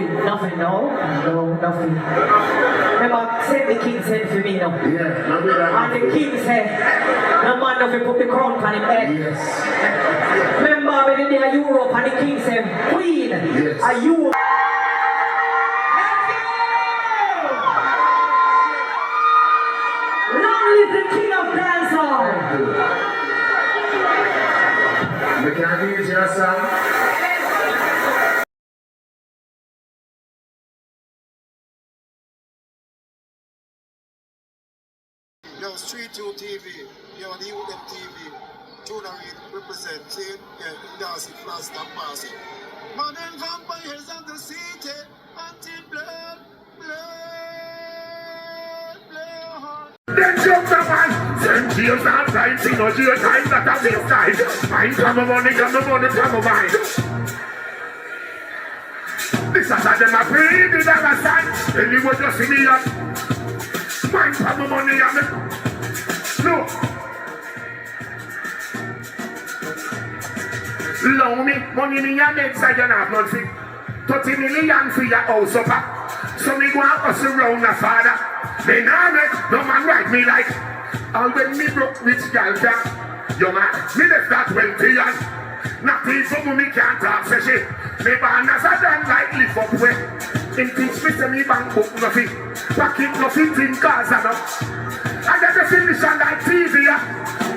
Nothing, no, nothing. Remember, said the king said for me, no. Yeah, and the king said, no man nothing put the crown on him head. Yes. Remember when they are Europe and the king said, Queen, yes. Are you? Long live the king of dancehall. We can use your song. Yo, Street 2 TV, yo, the UM TV, Tuna represent, see, yeah, Darcy, Flash, and Marcy. Man and vampires of the city, anti-blood, blood. Then jump the man, send jails and time, see no jail time, that a waste time. Mine come a money, come a mine. This is how them a free, the dollar sign, then you will just see me up. Mine come a money, and me. No. Loan me, money in your neck, so you have nothing. 30 million for your house up. So me go out hustle round a father. They now make no man write me like. And when me broke rich girl can. Yo man, me left that 20 years. Not even me can't talk say shit. Me born as a dan like live up way. In things me say me bank book nothing. Pocket nothing in Gaza no. I get the finish on that TV,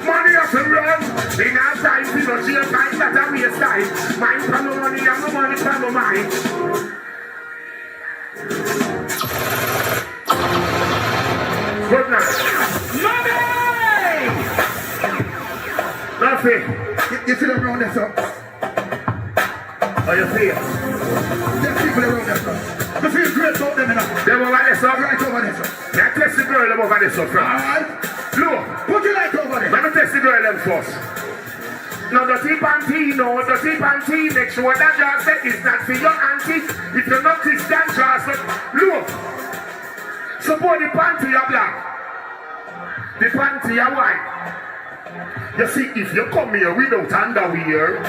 money off the run. In our time, we don't see a time that I waste time. Mine from the money, and the money from the mind. Good night. Money! Nothing. You feel around there, sir? How you feel? There's people around there, sir. I feel great about them, you know. Them over there, sir? Right over there, sir. Yeah, test the girl them over there, sir, friend. Alright. Look. Put your light over there. Let me test the girl them first. Now the tip and tea, no, the tip and tea, make sure that your set is not for your auntie. If you're not Christian, just look. Suppose the panty are black. The panty are white. You see, if you come here without underwear,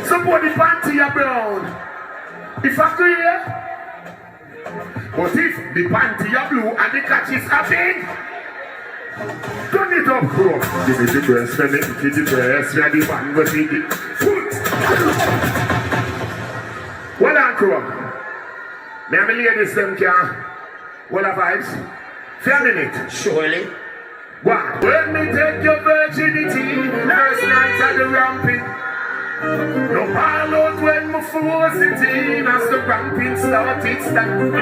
suppose the panty are brown. If I clear, but if the panty are blue and the catches are pink, turn it up, bro. Give me the breast, let me give the breast, where the man will see it. Well on, crew. May I ladies them can? What are vibes? For a minute. Surely. What? When me take your virginity, first night at the ramping. No ball out when my force it in as the ramping started stand.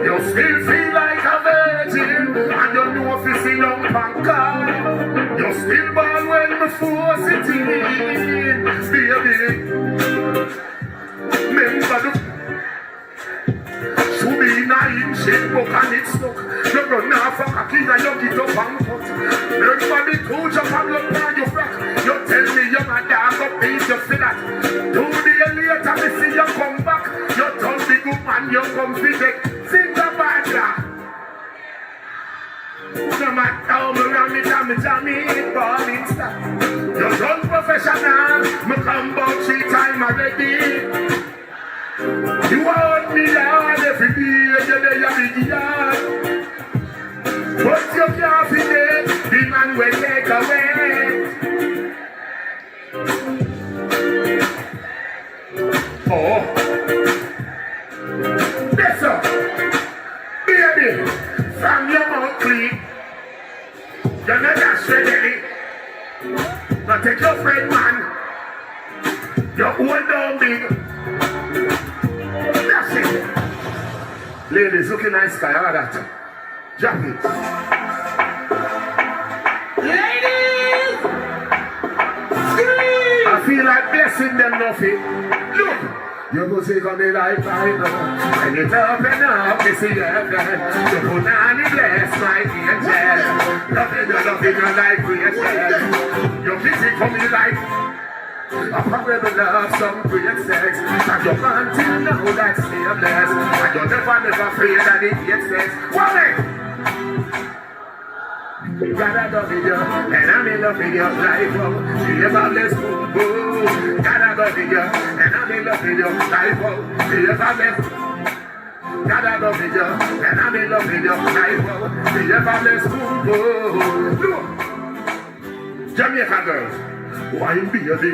You still feel like a virgin and you know if it's in on panka. You still ball when my force it in, baby. Remember the should be in a inch, book and it's stuck. You run off a cocky and you get up and put. Remember the two jump and look down your frack. You tell me you're my dog, go beat you for that. 2 days later, me see you come back. You tell the good man, you come fit. Think about that. No matter how me ram it, jammy, balling stuff. You're done professional, me come back 3 times already. You want me yard every day, you're there, you're big yard. But you can't forget, the man will take away. Oh. Yes, sir. Baby, from your mouth clean. You're not that ready. Now take your friend, man. You're old down big. That's it. Ladies, looking nice guy, all that. Drop it. Ladies! Scream! I feel like blessing them nothing. Look! You go see on the light right now. And you open up, you see heaven. You put on the bless, my angel. Loving you like creation. Your music for me like I probably love some great sex. And you can't till now that's stainless. And you're never afraid that it gets sex. Woman! Gotta go with you, and I'm in love with your life. Oh, you ever bless boom boom. Gotta go with you, and I'm in love with your life. Oh, you ever bless. Gotta go with you, and I'm in love with your life. Oh, you ever bless boom boom. Look, Jamaica girls, why baby?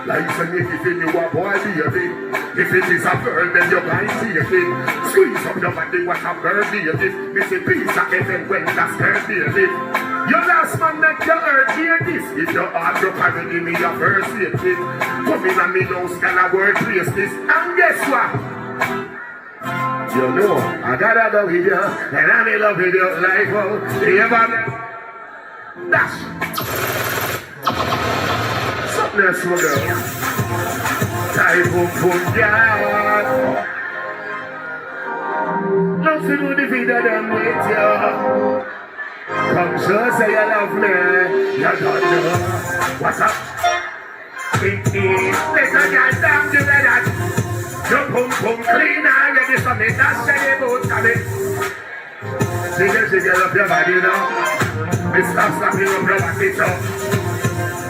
Like say if you a boy baby. If it is a girl, then you're going to see it. Squeeze up your body, what a bird baby. Miss a piece of heaven when that's her baby. Your last man make your earth hear this. If your heart you carry me your first aid kit. Come in and me house, can I work place this? And guess what? You know, I gotta go with you, and I'm in love with your life. Oh, you ever dash? Something else, my girl. Time boom boom, yeah. Love to do the video them with you. Come show say you love me. You don't know what's up. Let a girl down to that. Your boom boom clean and you just make that shady boot of it. Jiggle up your body now. Stop slapping up your body so.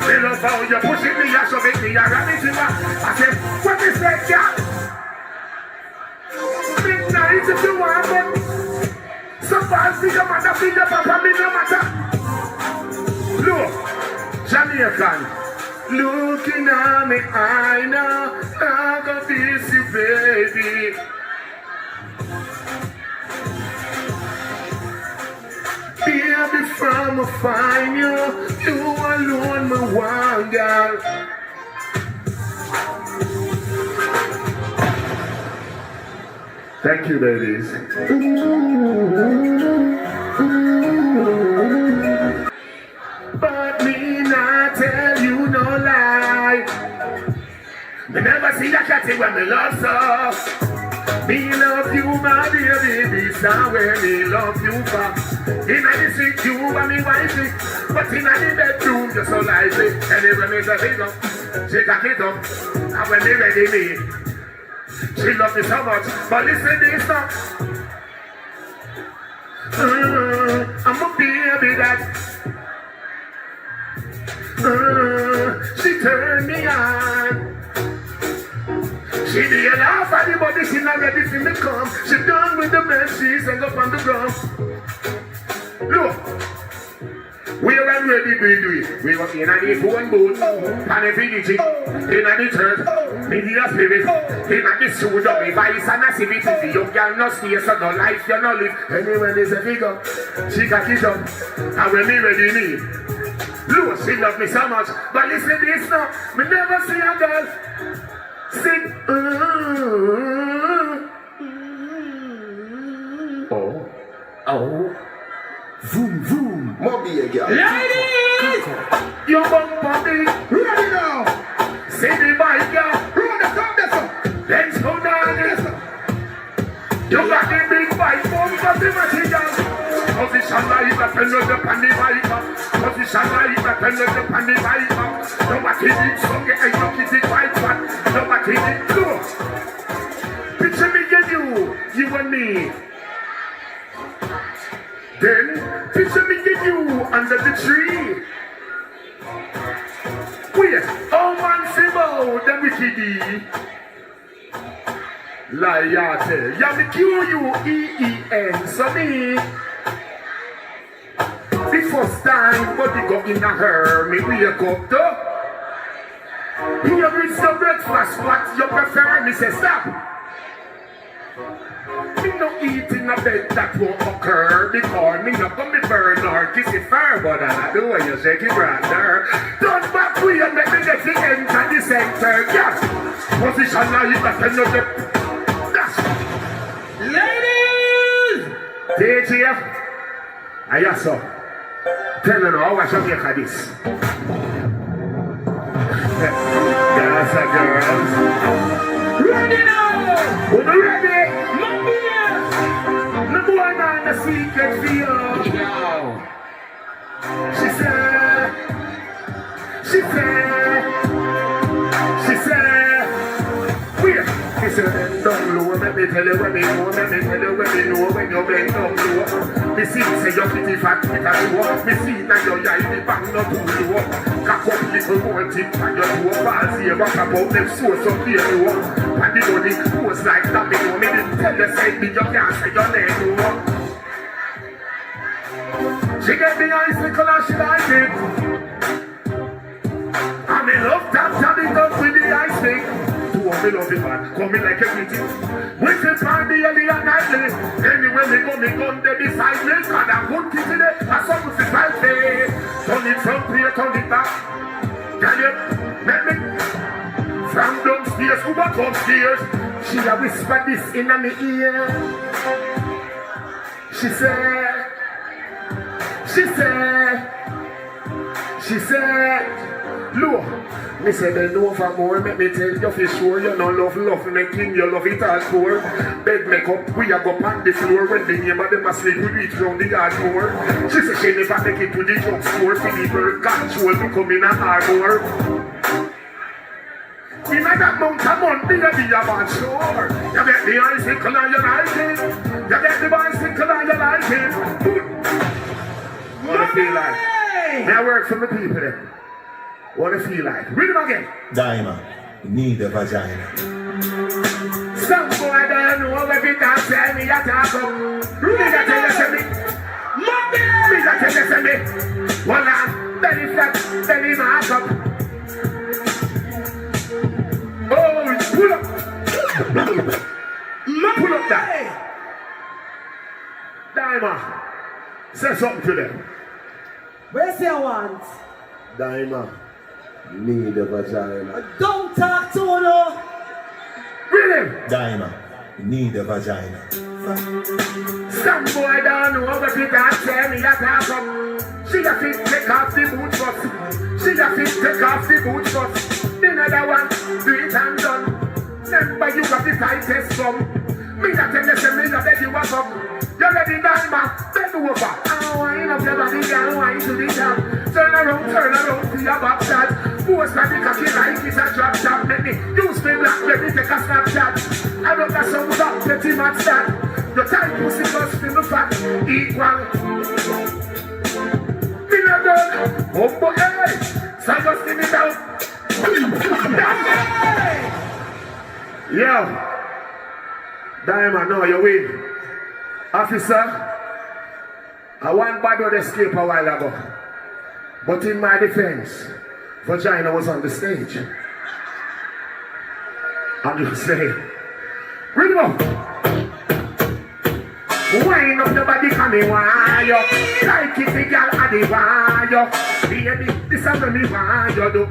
I love how you pushing me, you shove it me, you ram it in my. I said, what is that, girl? Midnight if you want, but so fast, big matter, big papa, me no matter. Look, Jamaican, looking at me, I know, I got this, you baby. Baby, from a find you alone, my one girl. Thank you, ladies. But me not tell you no lie. Me never see a catty when me love so. Me love you, my baby, this is where me love you for. In the street, you and me wifey, but in the bedroom, you're so lively. Anyway, me say it up, she got it up, and when me ready me, she love me so much, but listen this now. I'm a baby that, she turned me on. She did laugh at the body, she not ready for me come. She done with the bed, she's hang up on the ground. Look, we are ready to do it. We were in a phone booth, and every digit, in a church, media spirit, in a studio, we Vybz and a civic. You can not stay, so no life, you no live. Anyway, there's a figure, she got it up, and when me ready, me. Look, she love me so much, but listen this now, me never see a girl sing, oh. Vroom, vroom. Moby again. Ladies! Your bumper beat. Ready now. See the bike, girl. Run the top, that's up. Let's go down this. You got the big bike, bumper the material. Position like a penalty on the bike. Position like a penalty on the bike. Nobody did something and you keep it right back. Nobody did do. Picture me and you and me. Then, picture me and you under the tree. Wait, oh man, Simo, the wickedy. Liate, ya me Q-U-E-E-N, so me. The first time, body go in a her, me wake up though. Here is the breakfast, what you prefer, me say stop. Me no eat in a bed that won't occur because me not gonna be burn or kiss it fur, but I do when you shake it brother. Don't back way and make me get the enter the center, yes. Position like that and not the that's ladies! DJ, I saw. Tell me now what you make of this. Girls and girls. Ready now! Who you ready? No boy man the secret for you. She said, wait. He said, don't lower me me tell you when me know, let me tell you when me know, when you bend down low. Me see say your kitty fat with a show. Me see that your eye the bang not too low. Cock up little more tip and your toe falls here. Back about them source of fear you. And the money goes like that me know. Me didn't tell you say me you can't say your name no. She get the icicle and she like it. And me love tap it up with the ice pick. Two of me love it man, come me like a kitty. With it man the early and nightly. Anyway me go me gun they beside me. Cause I'm good kitty there, I saw me fight there. Turn it from here, turn it back. Can you make me? From downstairs, who back upstairs. She a whisper this in my ear. She said, look, me say they know for more, make me tell you for sure, you know love me king, you love it all poor. Bed make up, we a go on the floor, when the neighbor them a sleep, we reach round the yard door. She say she never make it to the drugstore, for the bird control to come in a harbor. In that mount of money, you be a man sure. You get the icicle and you like it. You get the bicycle and you like it. What do you feel like? May I work for the people there? What do you feel like? Read them again. Diamond, need a vagina. Some boy don't know every time say me a talk up. Read that tell you say me. Mommy! Read that tell you say me. One hand, belly flat, belly mark up. Oh, pull up. Pull up that. Diamond, say something to them. Where's your want? Diamond, need a vagina. Don't talk to no. Read him. Diamond, need a vagina. Some boy don't know what it can say me a talk up. She a fit take off the boot first. She a fit take off the boot first. Another one, do it and done. Remember you got the tightest drum. Me that tell you say me that beg you what's up. You ready Diamond, bend over. I wind up your body and wind to the top. Turn around to your back shot. Post like the cocky like it's a drop shot. Make me use me black, let me take a snapshot. I love that song up, let him at start. Your tight pussy must feel the fat equal. Me not done, oh boy, hey. So just give me down. Yo, Diamond, no, you win. Officer, I want bad to escape a while ago. But in my defense, vagina was on the stage. I'm just saying. Read them up. Wind up the body, come in, why you? Like it, the girl, and the why you? Baby, this is what me want you do.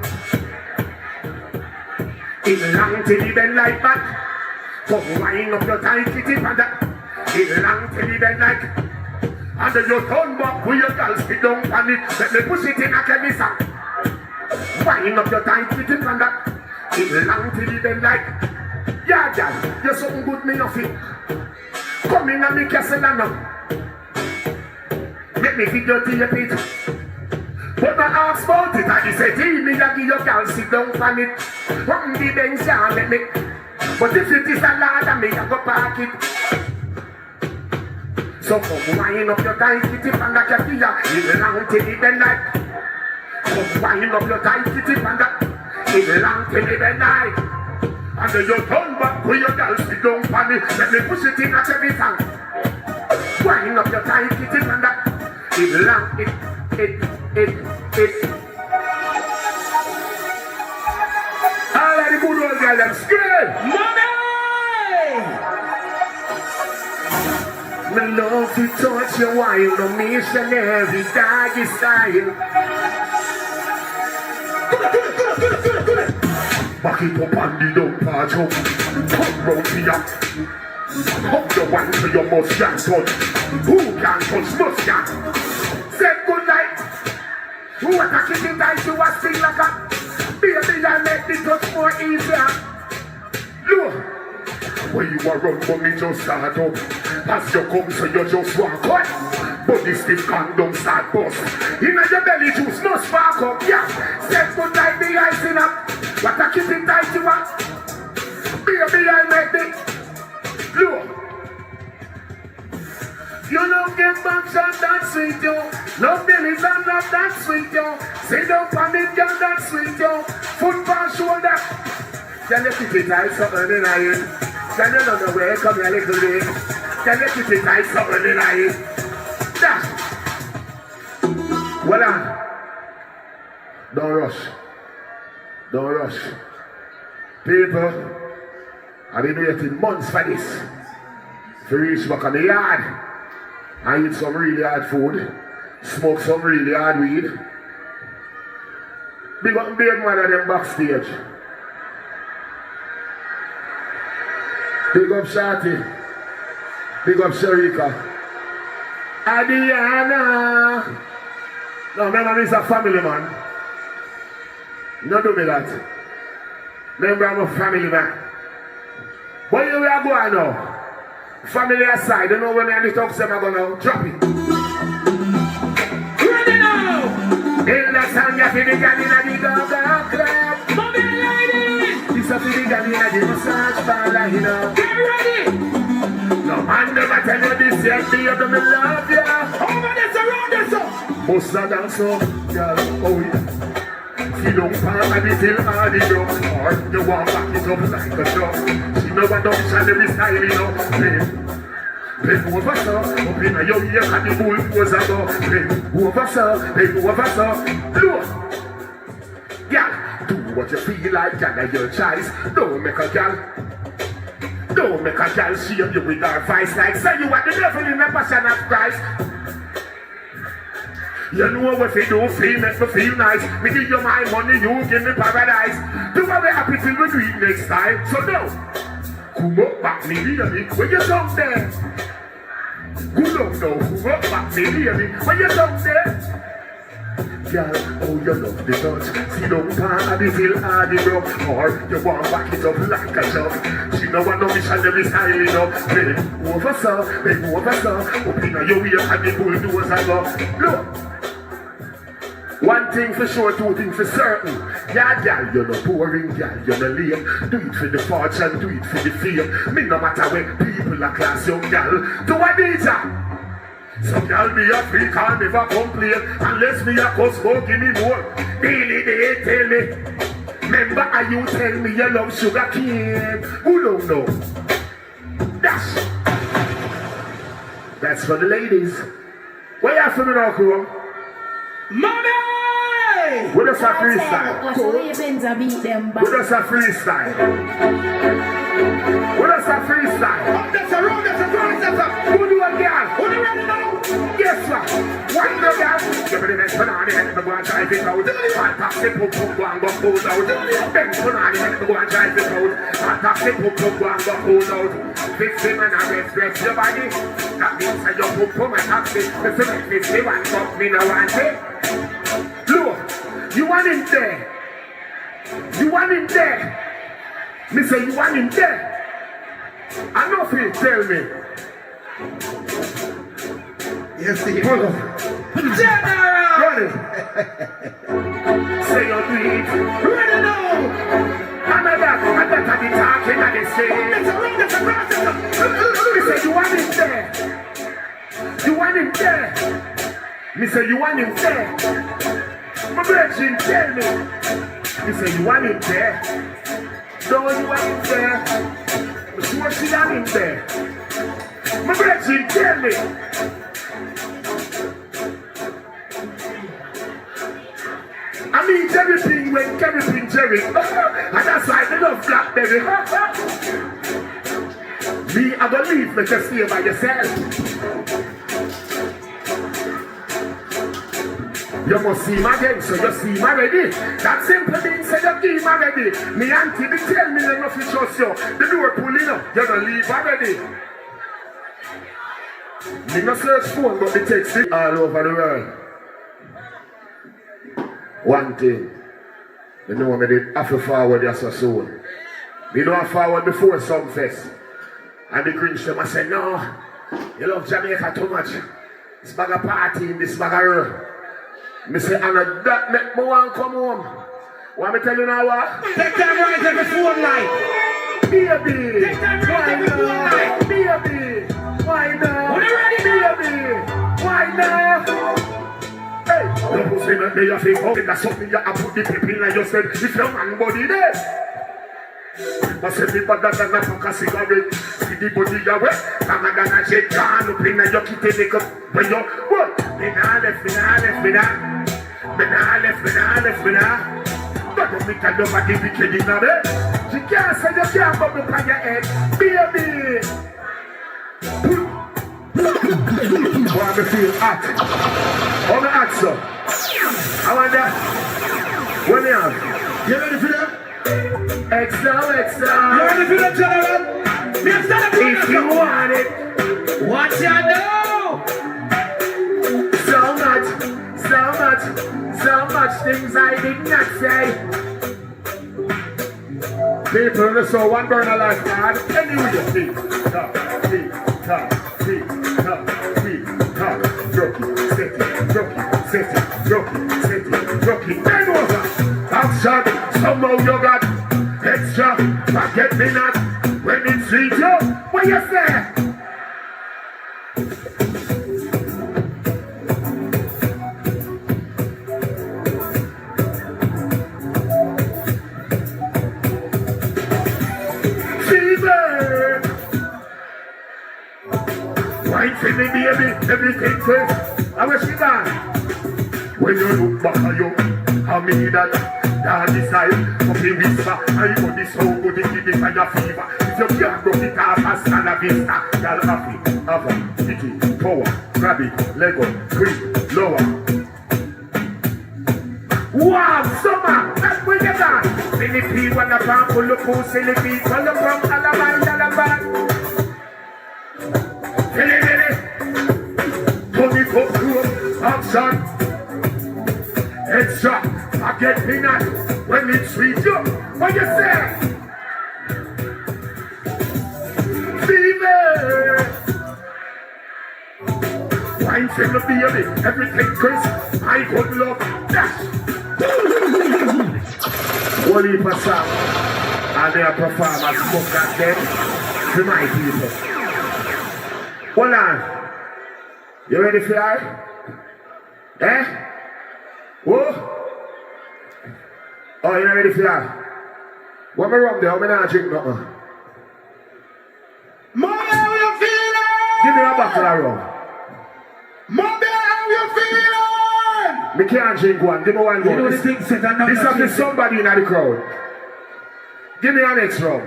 In long till you bend like that. Come wind up your tight kitty panda. In long till you bend like. And then you turn back with your girl spit down on it. Let me push it in a chemical. Wind up your tight kitty panda. In long till you bend like. Yeah, girl, you're something good me off it. Come in and make your salon. Make me video to your page. But I ask about it, and he said, me that give your girl sit down on it. One the bench and let me. But if it is a lad, I may go park it. So come wind up your tight kitty panda katia. In long till the bend like. Come wind up your tight kitty panda. In long till the bend like. And then you turn back with your girl sit down on it. Let me push it in at every time. Wind up your tight kitty panda. In long it. All of the good old girls, them scream. Money! Me love to touch you while the missionary doggy style. Back it up and the dump part up. Come round here. Up the one to your mustache touch. Who can touch mustache? Say good night. Who are taking tight to a sing like a baby, I make the touch more easier. Look, when you are run for me just start up. As you come so you just walk up. But this stiff condom start bust. In your belly juice no spark up, yeah. Say good night, the icing up. What a keep it tight to us. Baby, I make it. Look. You love them bumps and that sweet, yo. Love bellies and love that sweet, yo. Sit down on it, girl, that sweet, yo. Foot on shoulder. Can you keep it tight, something in iron? Can you know where come your little bit? Can you keep it tight, something in iron? That. Well on. Don't rush. Don't rush. People, I've been waiting months for this. To reach back on the yard. I eat some really hard food. Smoke some really hard weed. Big up big man of them backstage. Big up Shorty. Big up Sharika. Adiana. No, remember, I'm a family man. Don't do me that. Remember, I'm a family man. But here we are going now. Family aside, you know when I talk to them, I'm going to drop it. Ready now! In the song, you feel the girl in the go-go club. Mommy lady! This is the girl in the massage parlor, you know. Get ready! No man never tell you this yet, be you don't love ya. Over this, around this, up! Most of them so, girl, oh yeah. She don't fall and it till hard it up. Or you want back it up like a dog. She never don't shall every style, you know. Bend over, sir. Up in your ear and the bull goes out. Bend over, sir. Bend over, sir. Look. Girl, do what you feel like, girl, and your choice. Don't make a girl. Don't make a girl shame you with her vice. Like say you are the devil in the passion of Christ. You know what you do, feel make me feel nice. Me give you my money, you give me paradise. Do what we happy till we do it next time. So now, come up back me, baby, when you come there. Good up now, come up back me, baby, when you come there. Girl, oh you love the touch. See don't pan and it feel hard enough. Or you want back it up like a jump. She know what no missionary style enough. Bend over, sir, bend over, sir. Up in your ear and the bulldozer go. Look. One thing for sure, two things for certain. Yeah, girl, you're not boring, girl, you're not lame. Do it for the fortune, do it for the fame. Me no matter when people are class young girl. Do a DJ. Some girl be a freak and never complain. Unless me a cuss, go give me more. Daily they tell me. Remember how you tell me you love sugar cane. Who don't know? That's for the ladies. What you have for me now, crew? Mommy! What does a freestyle? What does a freestyle? What does a freestyle? Up that's a road, that's a cross, that's a... Who do a girl? Who do you ready now? Yes, sir. One the girl. Give me the next banana, the head of the go and drive it out. Fantastic, pump, pump, go and go pull out. Then banana, the head of the go and drive it out. Fantastic, pump, pump, go and go pull out. 50 man and express your body. That means that you pump, pump, and taxi. If you make 51, fuck me no one day. Look, you want him there. You want him there. Me say you want him there. I know if you tell me. Yes, he pull up. General! Ready? Say you do it. Ready now! And that I be talking and they say. Me say you want him there. You want him there. Me say you want him there. My virgin tell me. Me say you want him there. No, you want him there. But she wants to have him there. My virgin tell me. I mean everything when everything Jerry. And that's why they love Blackberry. Me, I believe me just stay by yourself. You must see my again, so you see my ready. That simple thing say you keep my ready. Me auntie be tell me they nothing trust you. The door pulling up, you don't leave already. Me no search phone, but me text it all over the world. One thing, you know me did have to forward you so soon. Me know I forward before Sumfest. And the Grinch them I say, no, you love Jamaica too much. This bag of party in this bag of road. Me say, and that make me want to come home. Want me tell you now what? Take time right every phone line. Baby. Take time, Why ready, not? Baby. Why not? When you ready, Baby. Why not? Hey, the pussy make me a feel okay. That's something you have put the pip in like you said. If your man body there. I said me better than a pack of cigarette. See the body you wet. Come on, gonna shake down up in your kitty make up. When you what? Me nah left. But don't make nobody wicked in a bed. She can't say you can't bubble on your head. Baby. Why me feel hot? How me hot, so? I wonder. What me on? You ready for that? Extra. You ready for the general? If you want it, What you know? so much things I did not say. People, so one burner life, man. Anyway, you see, talk, rock it, then over. Action, somehow you got extra, forget me not. When it's sweet, yo, what you say? Wine for me, baby, everything says. I wish you gone. When you look back at you, I mean that. Daddy side, puppy whisper. I got this so good, it give me fire fever. If you can't broke it off, I stand a vista. Y'all happy, have sticky, power, grab it, Lego, green, lower. Wow, summer, that's where you gone. Silly pea, when the pan pull up, silly pea, pull up from Alabama. Tony for group, action. Extra, forget me not. When it's sweet, you, what you say? Fever. Wine from the baby, everything crisp. I could love that. One heap of song, and they are performers smoke that them to my people. Hold on. You ready for that? Eh? Whoa? Oh, you not ready for that? What me rum there? I'm not drink nothing. Mommy, how you feeling? Give me a bottle of rum. Mommy, how you feeling? Me can't drink one. Give me one more. You know the thing said that This is for somebody in the crowd. Give me an next rum.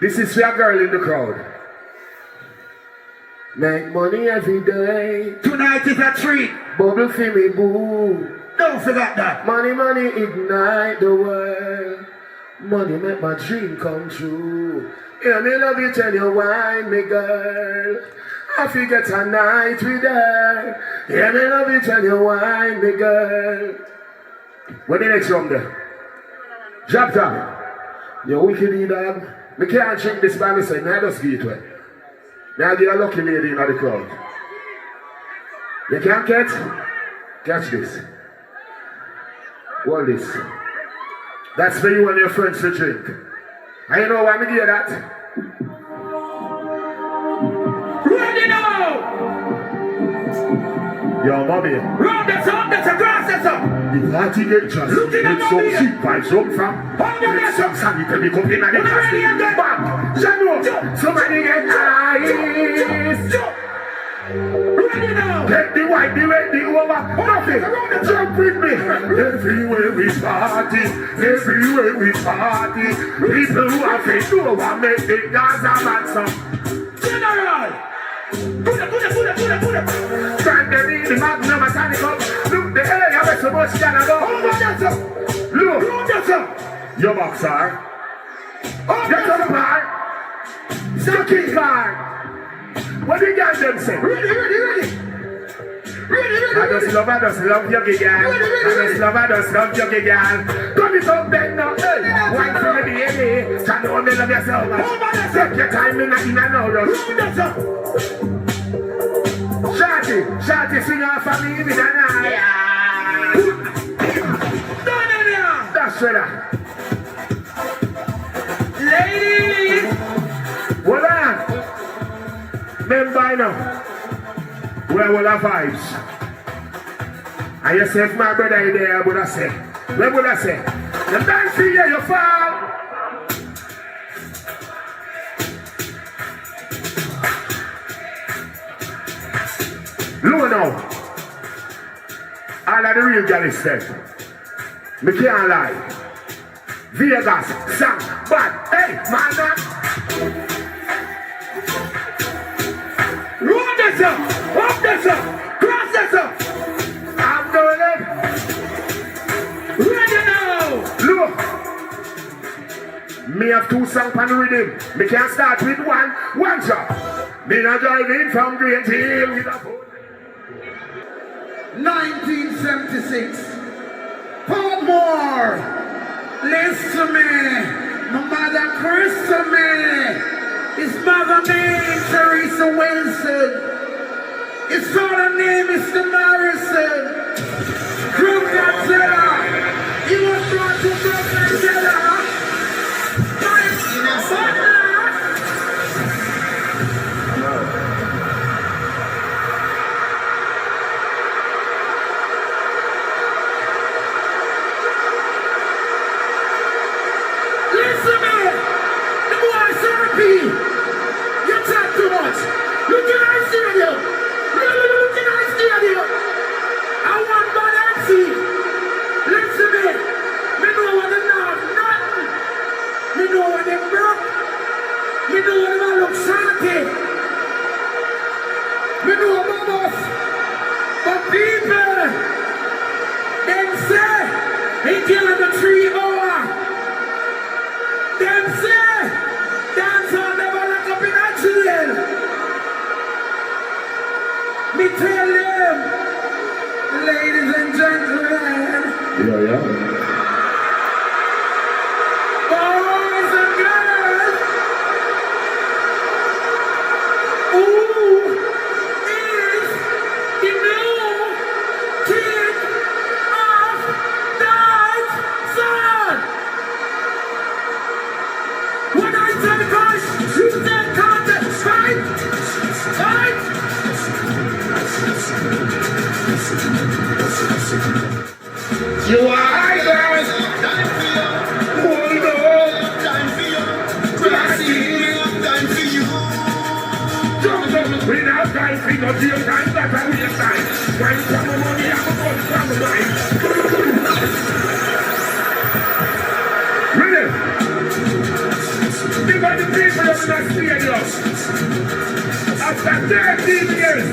This is for a girl in the crowd. Make money every day. Tonight is a treat. Bubble for me, boo. Don't forget that. Money, ignite the world. Money make my dream come true. Yeah, me love you, tell you wine, me girl. I forget a night with her. Yeah, me love you, tell you wine, me girl. What the next round there? Drop down. You wicked dog. Me can't drink this by myself. Now I just give it to her. Now I get a lucky lady in the crowd. You can't catch this. Hold this. That's for you and your friends to drink. And you know why me give that? Ready now! Yo, mommy. Round the sun, that's a grass, that's up. The party get just. Looking at It's some mommy. sweet vibes up from. It's some sanity come in and it's bam. Jano. Somebody get ice. Ready now! Get the white, the red, the over. Nothing. Jump with me. Everywhere we party. Everywhere we party. People who have faith know what make the Gaza man some. General! Put it. Stand them in the magnum and stand it up. Look the area where so much can go. Over that, sir. Look. Round that, sir. Your boxer. Get on the bar. Sucking car. What do you guys them say? Ready. I just love your gig, girl. I just love your gig, girl. Come it up, then now, hey. Wine for me, baby. Try to only love yourself, man. Take your time in a no rush. Shorty, sing off for me with a night. Done in here. That's right. Ladies Remember now, we are all our vibes. And you say, if my brother is there, what I say? What would I say? The dance here, you fall. Look now. All of the real guys said, me can't lie. Vegas, Sam, but hey, man, run this up, up this up, cross this up. I'm doing it. Ready now. Look. Me have 2 songs on the rhythm. Me can't start with one shot. Me not driving from Green Hill with a phone. 1976. Portmore. Listen to me. My mother Chris to me. His mother name Teresa Wilson. His father name is Mr. Morrison. From Kartel. He was brought to Kartel. You talk too much. Look at our stadium. Look at our stadium. I want bad MC. Listen to me. Me know what they know. Nothing. Me know what they broke. Me know what they look salty. Me know about us. But people, them say, he killing the 3 hour. Them say, dancehall never lock up in a jail. Me tell them, ladies and gentlemen, boys and girls, who is the new king of dancehall? When I say guys, you say Kartel, fight! You are idols! Time for you. Hold on! Time for you. Classy. Time for you. Don't we now time for no deal time, that's how we time. When some money, I'm going from the mind. Ready? Give us the people of the stadium. After 13 years.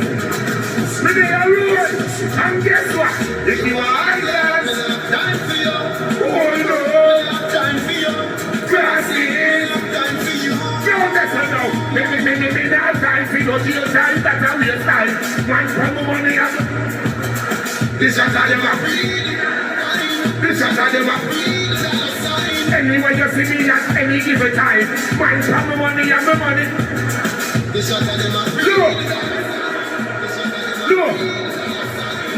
Me they are ruined, and guess what? If you are idols, Time for you. hold on, Time for you. classy, Time for you. don't listen now. Me now time for no deal time, that's how we time. One from the money, this is how they are free. This is how they are free. Anyway you see me at any given time, one from the money and the money. This is how they are free.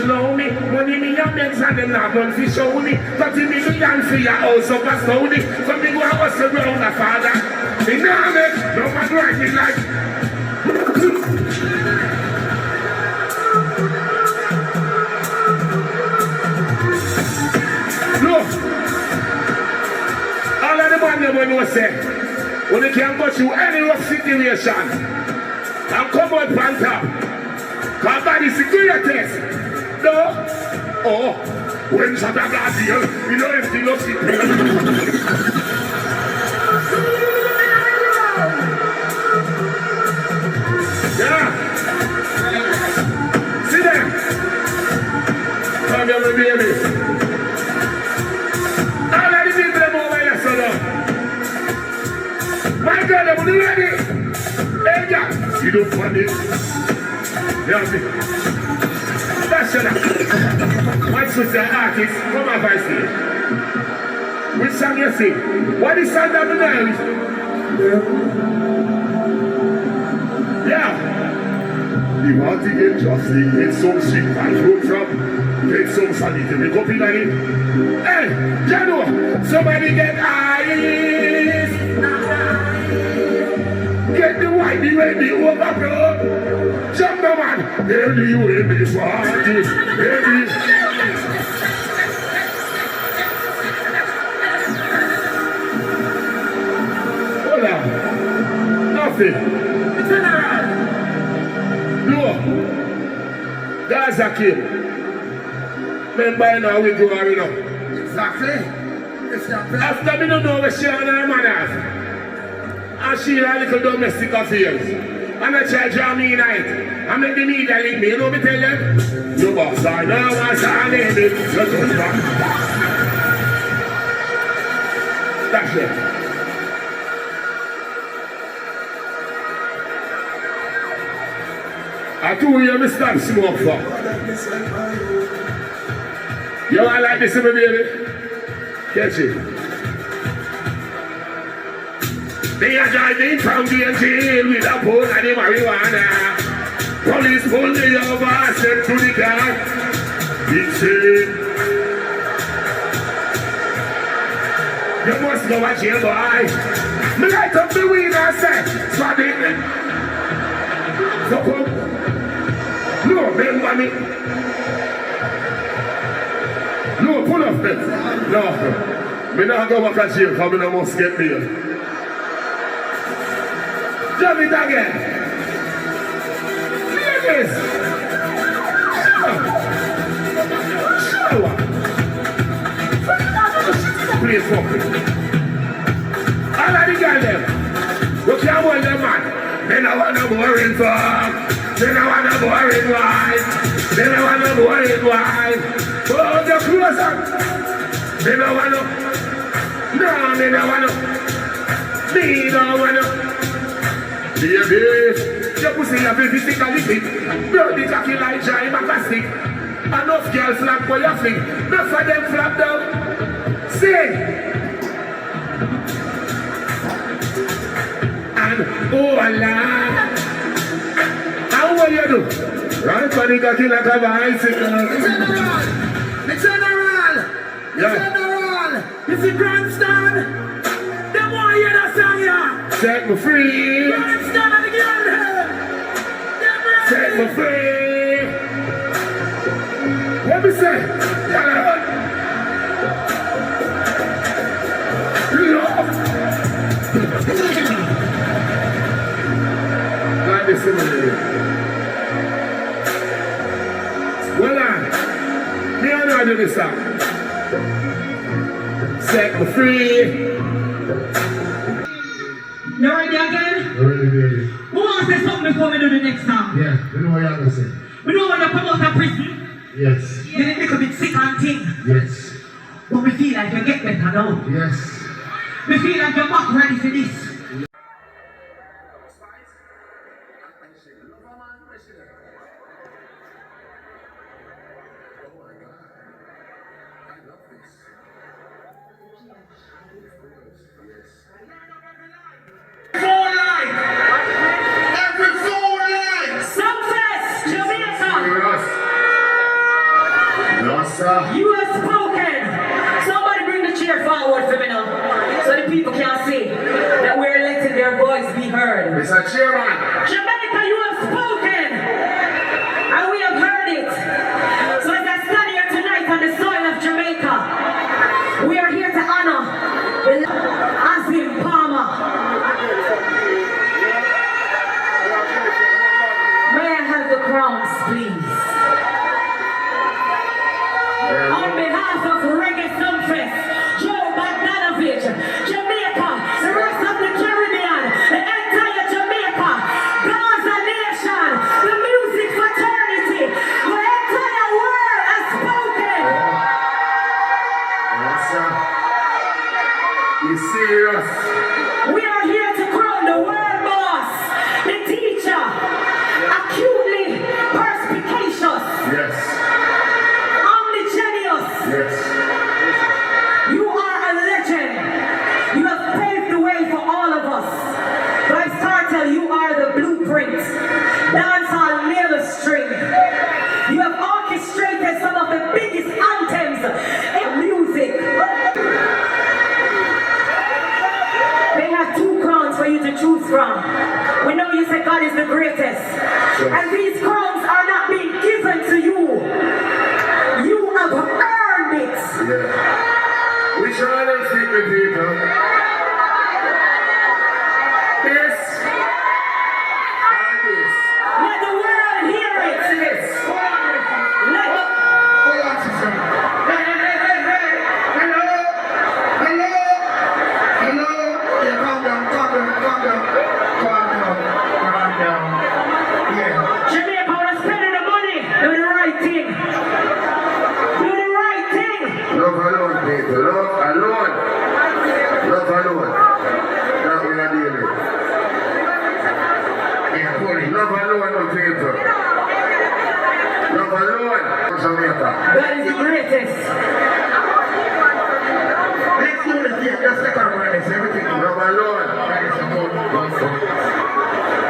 No, me, money me a makes and them not done for show me. 30 million for your house up a Saudi. So me go and hustle round the father. Me nah make no man right me like. Look, all of the man them know say, when they can go through any rough situation, and come out on top. Cause that is the greatest. No? Oh, when shot a glass here, you know everything looks it. Yeah. See them. Come here, my baby. All of the people them over here, so now. My girl, are you ready? Hey, yeah. You don't want it. Yeah, that's it. What's with the artist? Come on, by stage. Which song you sing? What is song that we know? Yeah. You want to get justice, get some shit by road from, get some sanity, we copy that in. Hey, you know, somebody get eyes. Get the whitey ready overflow. Anyway, me party, baby. Hold on. Nothing. General. No. Gaza King. Remember now we go on, you know. Exactly. After me don't know where she and her man has. And she had a little domestic affairs. And I try to draw me night. I make the media link me, you know me tell them? You boss, I know what's her name is. Let's go back. That's it. I told you to stop smoke for. You all like this, my baby? Catch it. They are driving from the jail with a pole and the marijuana. Police pull me over, sent to the car. It's you must go watch your boy. Me light up the weed and say, swat it. So come. No, remember me. No, pull up it. No. Me not go back at jail because I must get me. Jump it again. Ladies. Shower. Play something. All of the girls them. You can't hold them man. They don't want no boring talk. They don't want no boring wife. They don't want no boring wife. Oh, the clothes on. They don't want no. No, they don't want no. They don't want no. Baby, your pussy have a physically fit. Bloody cocky like Jai Macastic. Enough girls flap for your fling. Enough of them flap down. Sing. And oh Allah. How will you do? Right for the cocky like a bicycle. The General. Yeah. You see grandstand? Them want you to song ya. Set me free. Grandstand of the girl here. Set me free. What me say? Like this in the well on. Me and I do this song. Set me free. You ready again? Ready, baby. Who wants to say something before we do the next song? Yeah, we know what you're going to say. We know when you come out of prison, Yes. you get a little bit sick and thing. Yes. But we feel like you get better now. Yes. We feel like you're back ready for this. Every four line. Sumfest, Jamaica. No, sir. You have spoken. Somebody bring the chair forward for me now, so the people can see that we're letting their voice be heard. Mr. Chairman. Jamaica, you have spoken, and we have heard it. So as I stand here tonight on the soil of Jamaica, we are here to honor the Azim Palmer. May I have the crowns, please? On behalf of Reggae Sumfest, Joe Bogdanovich, Jamaica, the rest of the Caribbean, the entire Jamaica, Gaza Nation, the music fraternity, the entire world has spoken. Yes, sir. You serious? We are here to crown the world boss, the teacher, acutely perspicacious, Yes. omnigenius. Yes. You are a legend. You have paved the way for all of us. Vybz Kartel, you are the blueprint. Dancehall nail string. You have orchestrated some of the biggest anthems in music. They have two crowns for you to choose from. We know you say God is the greatest. And these crowns are not alone, my people. Love alone. Jamaica. That is the greatest. Let's do this here. Just let her run this. Everything. Love alone.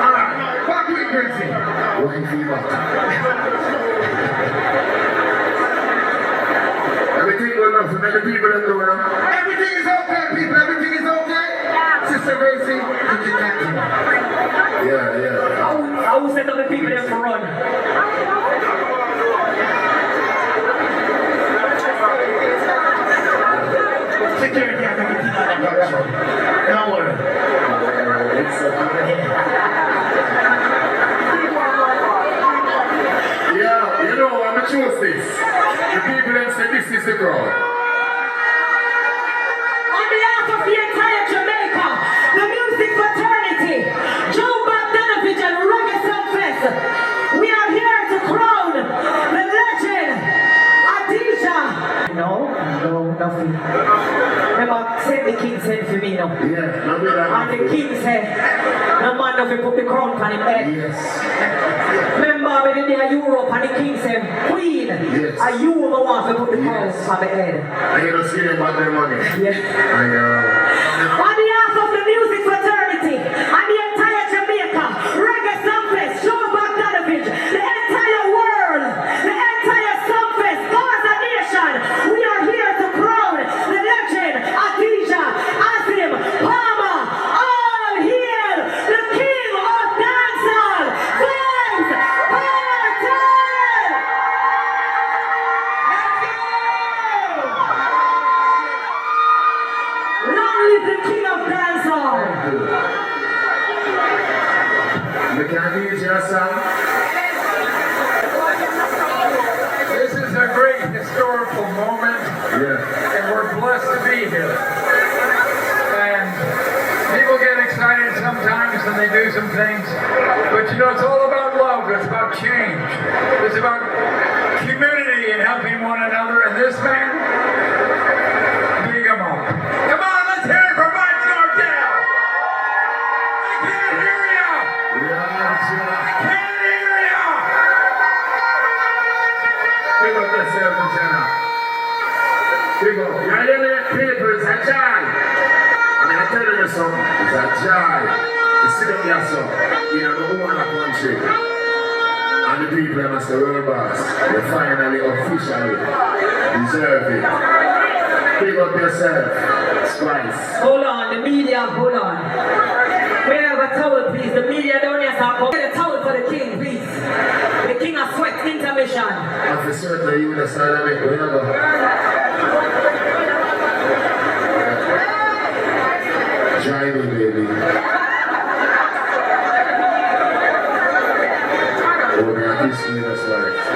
Alright. Fuck with Gracie. Wine fever. Everything will love. Many people are doing them. Everything is okay, people. Everything is okay. Sister Gracie, did you catch him? Yeah. I will set up the people there for run. Security, I can get you out of that show. Don't worry. Yeah, you know, I'm going to choose this. The people that say this is the crowd. On behalf of the entire Jamaica, the music fraternity, Joe Bogdanovich and Reggae Sumfest, we are here to crown the legend, Adisha. No, nothing. Remember, said the king said for me, no. Yeah, no do that. And the king said, no man doesn't put the crown on him head. Yes. Remember when they are Europe and the king said, Queen, Yes. are you the one to put the crown on the head? I hear us hearing about their money. Yes. On behalf of the music fraternity and the entire Jamaica, Reggae Sumfest, Joe Bogdanovich, the entire world, the entire Sumfest, Gaza Nation, we are here to crown the legend, Adisha, Azim, Palmer, all hail the king of dancehall, Vybz, Kartel! Long live the king of dancehall! You can't use your song. This is a great historical moment, Yeah. and we're blessed to be here. And people get excited sometimes and they do some things, but you know, it's all about love, it's about change, it's about community and helping one another, and this man, big him up. Come on, let's hear it for Vybz Kartel! I can't hear ya! I can't hear ya! Pick up yourself, Jenna. Pick up. You're hearing people, it's a joy. I mean, I'm telling you something, it's a joy. You sit up here, son, in the whole of the country. And the people that must the world boss, they finally, officially deserve it. Pick up yourself, Spice. Hold on, the media, hold on. May I have a towel, please? The media down here, so get a towel for the king, please. The king of sweat intermission. After certain you decide to make it, we never. Driving, baby.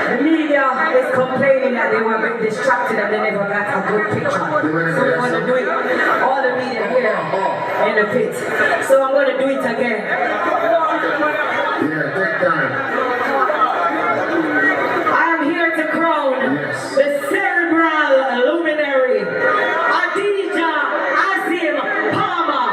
The media is complaining that they were a bit distracted and they never got a good picture. So I'm going to do it. All the media here in the pit. So I'm going to do it again. Yeah, take time. I am here to crown the cerebral luminary, Adisha Azim Palmer.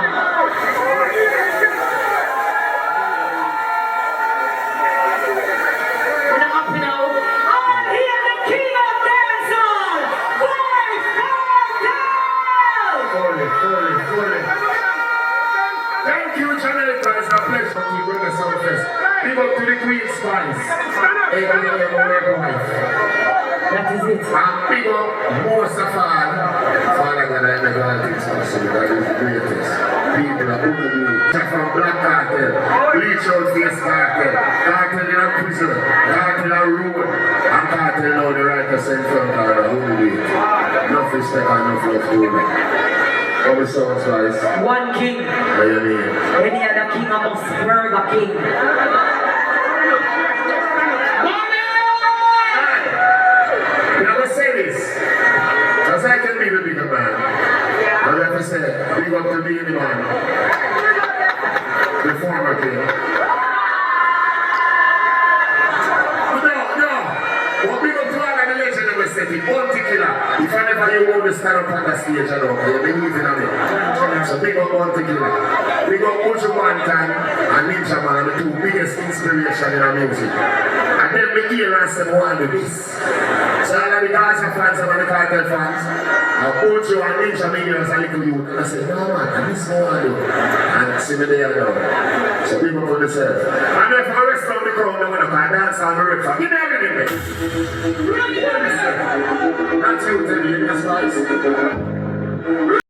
And up now, I'm here, the king of dancehall, Vybz Kartel. Fully. Thank you, Jamaica. It's a pleasure to bring us out this. Big up to the Queen Spice. aka my wife. That is it. And big up most of all, Father God, I never had this possible. That is the greatest. People are moving. From Black Kartel, Bleach Out Face Kartel, Kartel in a prison, Kartel in a road, and Kartel now the right to send front of the whole way. Enough respect and enough love to them. How we sound, Spice? One king. What do you mean? Any other king amongst Burger King. Never say this. Because I can be the bigger man. I have to say, big up to the man. The former king. No. What big up to all of the legend of the city. One killer. If I never you won't want to stand up on the stage and up here, believe in me. So big up one together. Big up Uju one time and Ninja Man are the two biggest inspiration in our music. And then we hear and say, want to do this. So all of the Gaza fans and the Kartel fans, Uju and Ninja made us a little youth. And I said, no man, and this is what I do. And see me there now. So big up on yourself. And if I rest on the crowd, I'm going to dance on the river. Give me everything, man. That's you, tell me, that's nice.